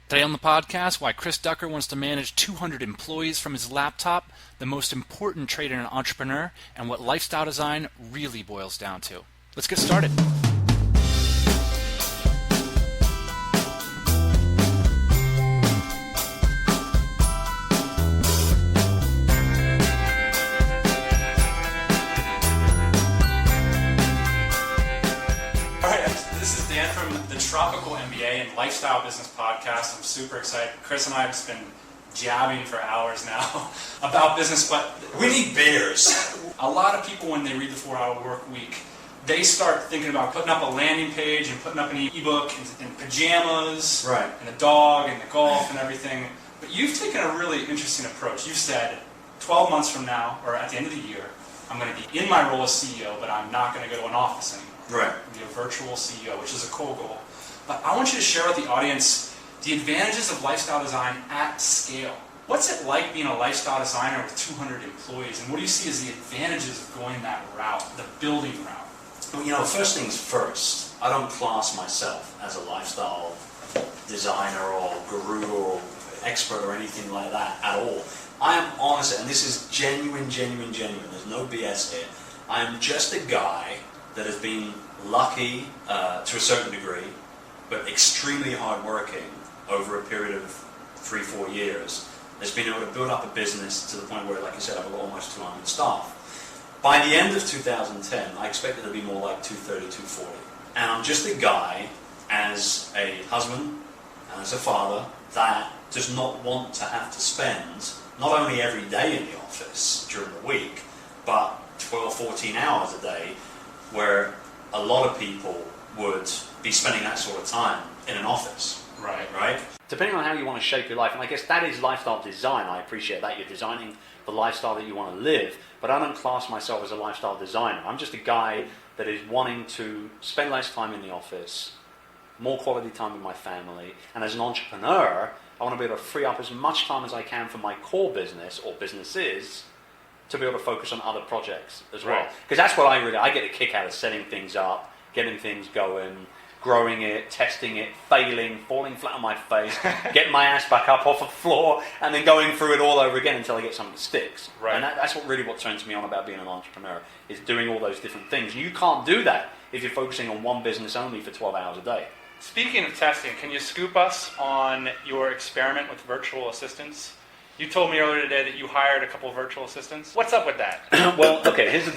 Today on the podcast, why Chris Ducker wants to manage 200 employees from his laptop, the most important trait in an entrepreneur, and what lifestyle design really boils down to. Let's get started. Tropical MBA and Lifestyle Business Podcast. I'm super excited. Chris and I have just been jabbing for hours now about business, but we need beers. A lot of people, when they read the 4-Hour Work Week, they start thinking about putting up a landing page and putting up an ebook and pajamas, right, and a dog and the golf and everything. But you've taken a really interesting approach. You've said 12 months from now, or at the end of the year, I'm going to be in my role as CEO, but I'm not going to go to an office anymore. Right. I'm going to be a virtual CEO, which is a cool goal. But I want you to share with the audience the advantages of lifestyle design at scale. What's it like being a lifestyle designer with 200 employees, and what do you see as the advantages of going that route, the building route? Well, first things first, I don't class myself as a lifestyle designer or guru or expert or anything like that at all. I am honest, and this is genuine. There's no BS here. I am just a guy that has been lucky to a certain degree, but extremely hardworking over a period of 3-4 years, has been able to build up a business to the point where, like I said, I've got almost 200 staff. By the end of 2010, I expect it to be more like 230, 240. And I'm just a guy, as a husband and as a father, that does not want to have to spend not only every day in the office during the week, but 12, 14 hours a day, where a lot of people would be spending that sort of time in an office. Right? Depending on how you want to shape your life, and I guess that is lifestyle design. I appreciate that. You're designing the lifestyle that you want to live, but I don't class myself as a lifestyle designer. I'm just a guy that is wanting to spend less time in the office, more quality time with my family, and as an entrepreneur, I want to be able to free up as much time as I can for my core business or businesses to be able to focus on other projects as well. Because that's what I get a kick out of setting things up, getting things going, growing it, testing it, failing, falling flat on my face, getting my ass back up off the floor, and then going through it all over again until I get something that sticks. Right. And that's what turns me on about being an entrepreneur, is doing all those different things. You can't do that if you're focusing on one business only for 12 hours a day. Speaking of testing, can you scoop us on your experiment with virtual assistants? You told me earlier today that you hired a couple of virtual assistants. What's up with that? Well, okay, here's the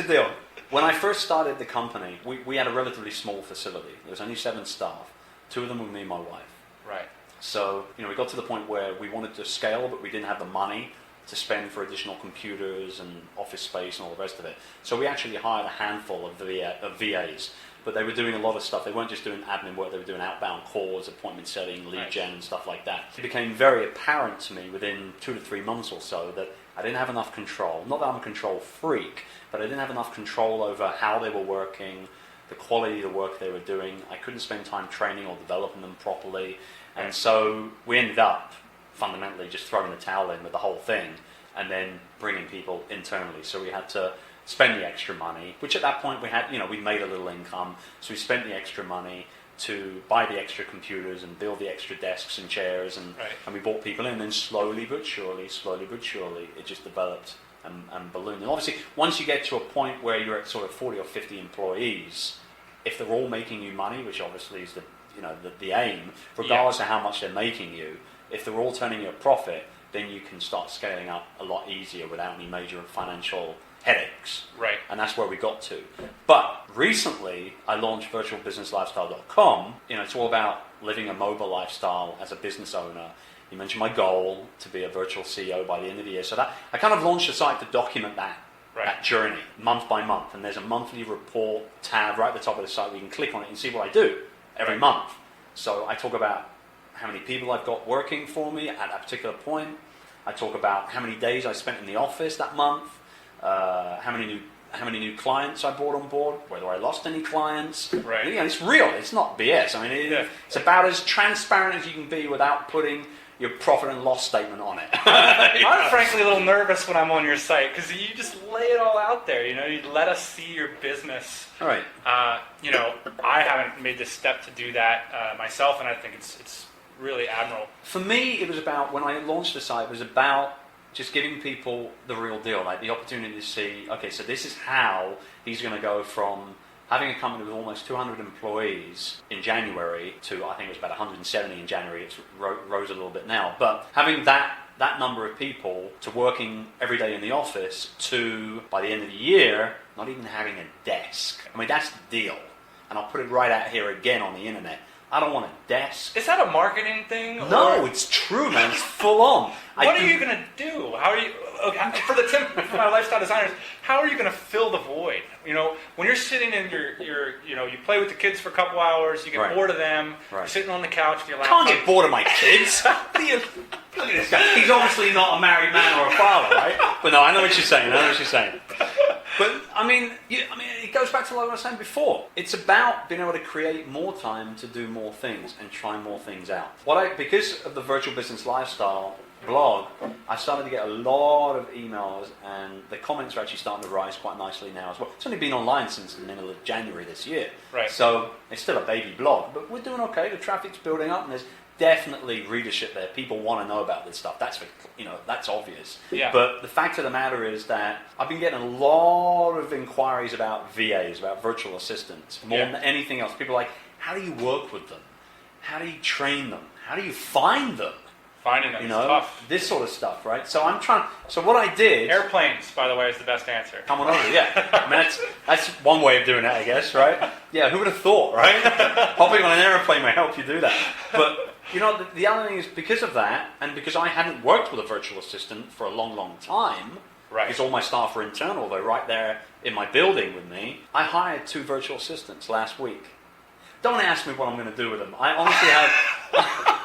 deal. When I first started the company, we had a relatively small facility. There was only 7 staff. 2 of them were me and my wife. Right. So, we got to the point where we wanted to scale, but we didn't have the money to spend for additional computers and office space and all the rest of it. So we actually hired a handful of VAs. But they were doing a lot of stuff. They weren't just doing admin work. They were doing outbound calls, appointment setting, lead gen, and stuff like that. It became very apparent to me within 2 to 3 months or so that I didn't have enough control. Not that I'm a control freak, but I didn't have enough control over how they were working, the quality of the work they were doing. I couldn't spend time training or developing them properly. And so we ended up fundamentally just throwing the towel in with the whole thing and then bringing people internally. So we had to spend the extra money, which at that point we had, we made a little income, so we spent the extra money to buy the extra computers and build the extra desks and chairs, and we brought people in, and then slowly but surely, it just developed and ballooned. And obviously, once you get to a point where you're at sort of 40 or 50 employees, if they're all making you money, which obviously is the aim, regardless of how much they're making you, if they're all turning you a profit, then you can start scaling up a lot easier without any major financial headaches. Right. And that's where we got to. But recently, I launched virtualbusinesslifestyle.com. It's all about living a mobile lifestyle as a business owner. You mentioned my goal to be a virtual CEO by the end of the year. So that I kind of launched a site to document that journey, month by month. And there's a monthly report tab right at the top of the site where you can click on it and see what I do every month. So I talk about how many people I've got working for me at that particular point. I talk about how many days I spent in the office that month. How many new clients I brought on board, whether I lost any clients. Right. It's real. It's not BS. I mean, it's about as transparent as you can be without putting your profit and loss statement on it. I'm frankly a little nervous when I'm on your site because you just lay it all out there. You know, you let us see your business. All right. You know, I haven't made this step to do that myself, and I think it's really admirable. For me, it was about, when I launched the site, it was about just giving people the real deal, like the opportunity to see, okay, so this is how he's going to go from having a company with almost 200 employees in January to, I think it was about 170 in January, it's rose a little bit now, but having that number of people to working every day in the office to, by the end of the year, not even having a desk. I mean, that's the deal. And I'll put it right out here again on the internet. I don't want a desk. Is that a marketing thing? No, it's true, man. It's full on. What are you going to do? How are you, okay, for my lifestyle designers, how are you going to fill the void? You know, when you're sitting in your you know, you play with the kids for a couple hours, you get bored of them, you're sitting on the couch with your laptop. I can't get bored of my kids. Look at this guy. He's obviously not a married man or a father, right? But no, I know what you're saying. But I mean, it goes back to what I was saying before. It's about being able to create more time to do more things and try more things out. Because of the Virtual Business Lifestyle blog, I started to get a lot of emails, and the comments are actually starting to rise quite nicely now as well. It's only been online since the middle of January this year, right? So it's still a baby blog, but we're doing okay. The traffic's building up, and there's definitely readership there. People want to know about this stuff. That's obvious. Yeah. But the fact of the matter is that I've been getting a lot of inquiries about VAs, about virtual assistants, more than anything else. People are like, how do you work with them? How do you train them? How do you find them? Finding them is tough. This sort of stuff, right? So what I did... Airplanes, by the way, is the best answer. Come on over, yeah. I mean, that's one way of doing it, I guess, right? Yeah, who would have thought, right? Hopping on an airplane may help you do that. But, you know, the other thing is, because of that, and because I hadn't worked with a virtual assistant for a long, long time, because all my staff were internal, they're right there in my building with me, I hired 2 virtual assistants last week. Don't ask me what I'm going to do with them. I honestly have...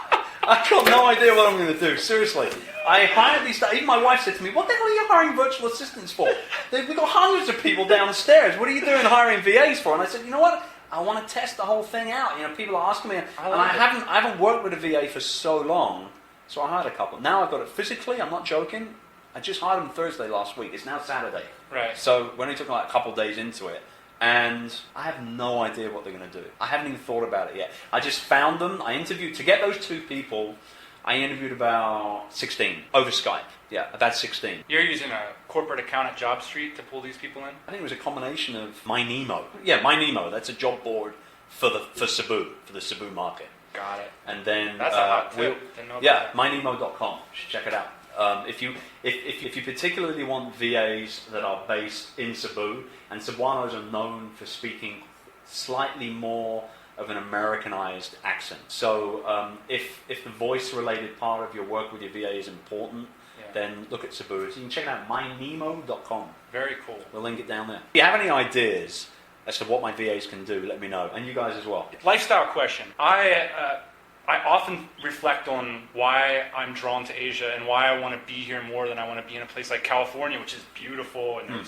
I've got no idea what I'm going to do, seriously. I hired these staff. Even my wife said to me, what the hell are you hiring virtual assistants for? We've got hundreds of people downstairs. What are you doing hiring VAs for? And I said, you know what? I want to test the whole thing out. You know, people are asking me, and I haven't worked with a VA for so long, so I hired a couple. Now I've got it physically, I'm not joking. I just hired them Thursday last week. It's now Saturday. Right. So we're only talking like a couple of days into it. And I have no idea what they're going to do. I haven't even thought about it yet. I just found them. I interviewed, to get those 2 people, I interviewed about 16 over Skype. Yeah, about 16. You're using a corporate account at JobStreet to pull these people in? I think it was a combination of MyNemo. Yeah, MyNemo. That's a job board for Cebu, for the Cebu market. Got it. And then that's a hot tip. mynemo.com. You should check it out. If you particularly want VAs that are based in Cebu, and Cebuanos are known for speaking slightly more of an Americanized accent. So if the voice-related part of your work with your VA is important, then look at Cebu. So you can check it out, mynemo.com. Very cool. We'll link it down there. If you have any ideas as to what my VAs can do, let me know. And you guys as well. Lifestyle question. I often reflect on why I'm drawn to Asia and why I want to be here more than I want to be in a place like California, which is beautiful and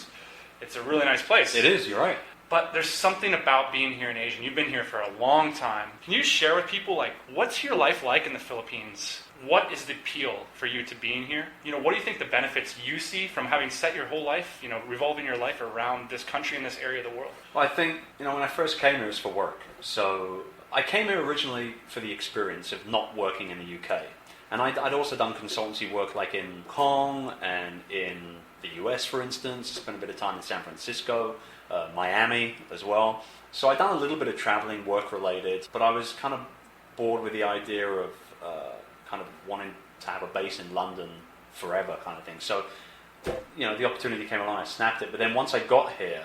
it's a really nice place. It is, you're right. But there's something about being here in Asia, and you've been here for a long time. Can you share with people, like, what's your life like in the Philippines? What is the appeal for you to being here? You know, what do you think the benefits you see from having set your whole life, you know, revolving your life around this country and this area of the world? Well, I think, you know, when I first came here, it was for work. So I came here originally for the experience of not working in the UK. And I'd also done consultancy work like in Hong Kong and in the US, for instance. I spent a bit of time in San Francisco, Miami as well. So I'd done a little bit of traveling, work-related, but I was kind of bored with the idea of kind of wanting to have a base in London forever kind of thing. So, you know, the opportunity came along, I snapped it. But then once I got here,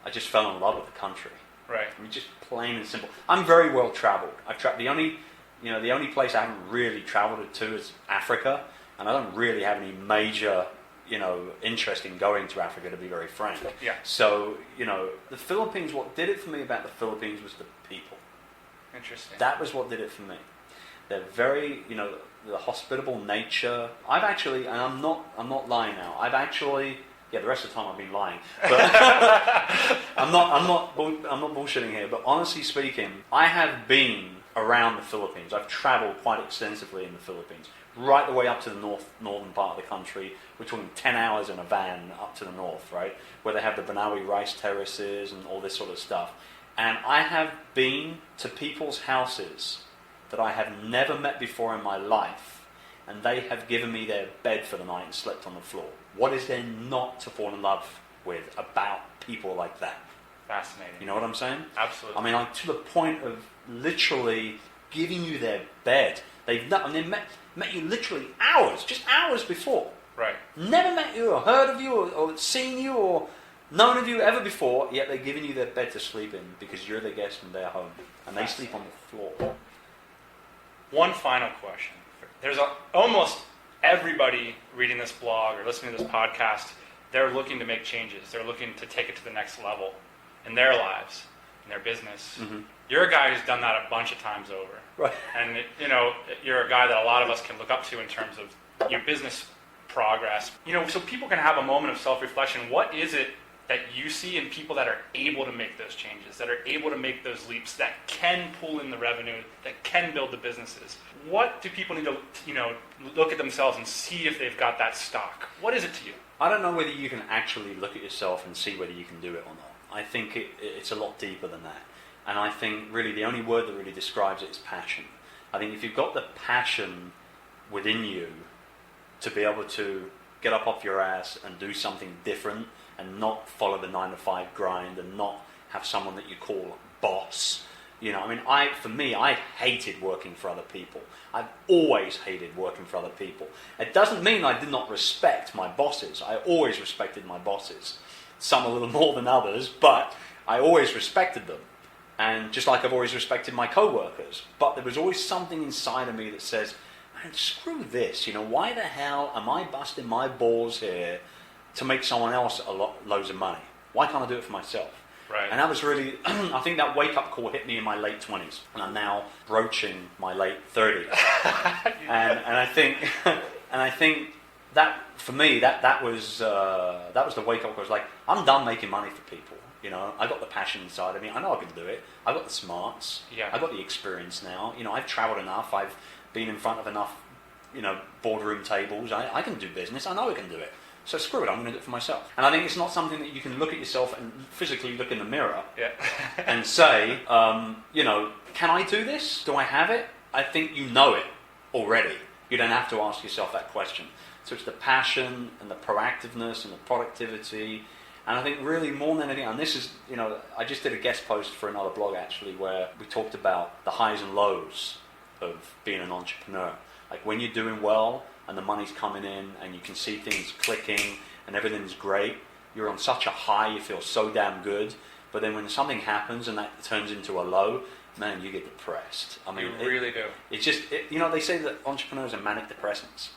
I just fell in love with the country. Right. I mean, just plain and simple. I'm very well traveled. The only place I haven't really traveled to is Africa, and I don't really have any major, you know, interest in going to Africa, to be very frank. Yeah. So, you know, the Philippines, what did it for me about the Philippines was the people. Interesting. That was what did it for me. They're very, you know, the hospitable nature. I've actually, and I'm not lying now. The rest of the time I've been lying. But I'm not bullshitting here. But honestly speaking, I have been around the Philippines. I've traveled quite extensively in the Philippines, right the way up to the northern part of the country. We're talking 10 hours in a van up to the north, right? Where they have the Banawi rice terraces and all this sort of stuff. And I have been to people's houses that I have never met before in my life, and they have given me their bed for the night and slept on the floor. What is there not to fall in love with about people like that? Fascinating. You know what I'm saying? Absolutely. I mean, like, to the point of literally giving you their bed. They've met you literally just hours before. Right. Never met you or heard of you or seen you or known of you ever before, yet they're giving you their bed to sleep in because you're the guest in their home. And they sleep on the floor. One final question. There's almost everybody reading this blog or listening to this podcast, they're looking to make changes. They're looking to take it to the next level in their lives, in their business. Mm-hmm. You're a guy who's done that a bunch of times over. Right. And, you know, you're a guy that a lot of us can look up to in terms of your business progress. You know, so people can have a moment of self-reflection. What is it that you see in people that are able to make those changes, that are able to make those leaps, that can pull in the revenue, that can build the businesses? What do people need to, you know, look at themselves and see if they've got that stock? What is it to you? I don't know whether you can actually look at yourself and see whether you can do it or not. I think it's a lot deeper than that. And I think really the only word that really describes it is passion. I think if you've got the passion within you to be able to get up off your ass and do something different and not follow the 9-to-5 grind and not have someone that you call boss. You know, I mean, I hated working for other people. I've always hated working for other people. It doesn't mean I did not respect my bosses. I always respected my bosses. Some a little more than others, but I always respected them. And just like I've always respected my co-workers. But there was always something inside of me that says, man, screw this. You know, why the hell am I busting my balls here to make someone else loads of money? Why can't I do it for myself? Right. And that was really, I think that wake-up call hit me in my late 20s. And I'm now broaching my late 30s. and I think that, for me, that was the wake-up call. I was like, I'm done making money for people. You know, I got the passion inside of me. I know I can do it. I got the smarts. Yeah. I got the experience now. You know, I've traveled enough. I've been in front of enough, you know, boardroom tables. I can do business. I know I can do it. So screw it, I'm going to do it for myself. And I think it's not something that you can look at yourself and physically look in the mirror and say, you know, can I do this? Do I have it? I think you know it already. You don't have to ask yourself that question. So it's the passion and the proactiveness and the productivity. And I think really more than anything, and this is, you know, I just did a guest post for another blog actually where we talked about the highs and lows of being an entrepreneur. Like when you're doing well, and the money's coming in, and you can see things clicking, and everything's great, you're on such a high, you feel so damn good, but then when something happens and that turns into a low, man, you get depressed. I mean, you really do. It's just, you know, they say that entrepreneurs are manic depressants.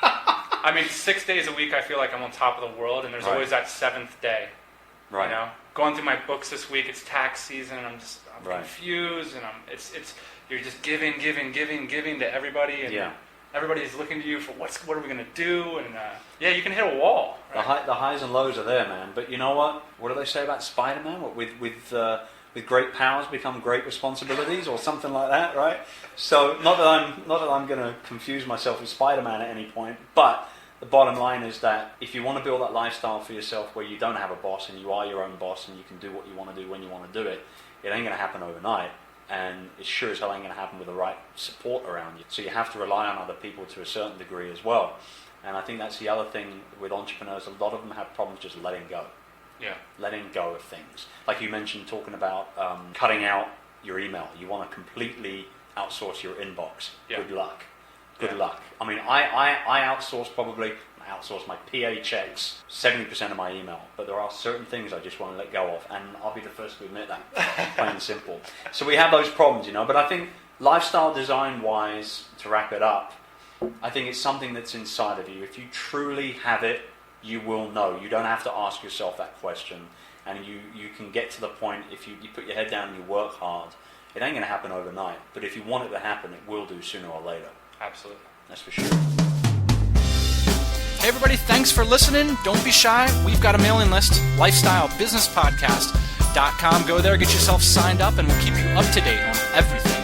I mean, 6 days a week, I feel like I'm on top of the world, and there's always that seventh day. Right. You know, going through my books this week, it's tax season, and I'm right. confused, and you're just giving to everybody, and everybody's looking to you for what are we gonna do, and you can hit a wall. Right? The highs and lows are there, man. But you know what? What do they say about SpiderMan? What, with great powers become great responsibilities, or something like that, right? So not that I'm going to confuse myself with Spider-Man at any point, but the bottom line is that if you want to build that lifestyle for yourself where you don't have a boss and you are your own boss and you can do what you want to do when you want to do it, it ain't going to happen overnight, and it sure as hell ain't going to happen with the right support around you. So you have to rely on other people to a certain degree as well. And I think that's the other thing with entrepreneurs. A lot of them have problems just letting go. Yeah. Letting go of things. Like you mentioned, talking about cutting out your email. You want to completely outsource your inbox. Yeah. Good luck. Good luck. I mean, I outsource my PA checks 70% of my email, but there are certain things I just want to let go of, and I'll be the first to admit that, plain and simple. So we have those problems, you know, but I think lifestyle design-wise, to wrap it up, I think it's something that's inside of you. If you truly have it, you will know. You don't have to ask yourself that question, and you can get to the point, if you put your head down and you work hard, it ain't going to happen overnight, but if you want it to happen, it will do sooner or later. Absolutely. That's for sure. Hey everybody, thanks for listening. Don't be shy. We've got a mailing list, lifestylebusinesspodcast.com. Go there, get yourself signed up, and we'll keep you up to date on everything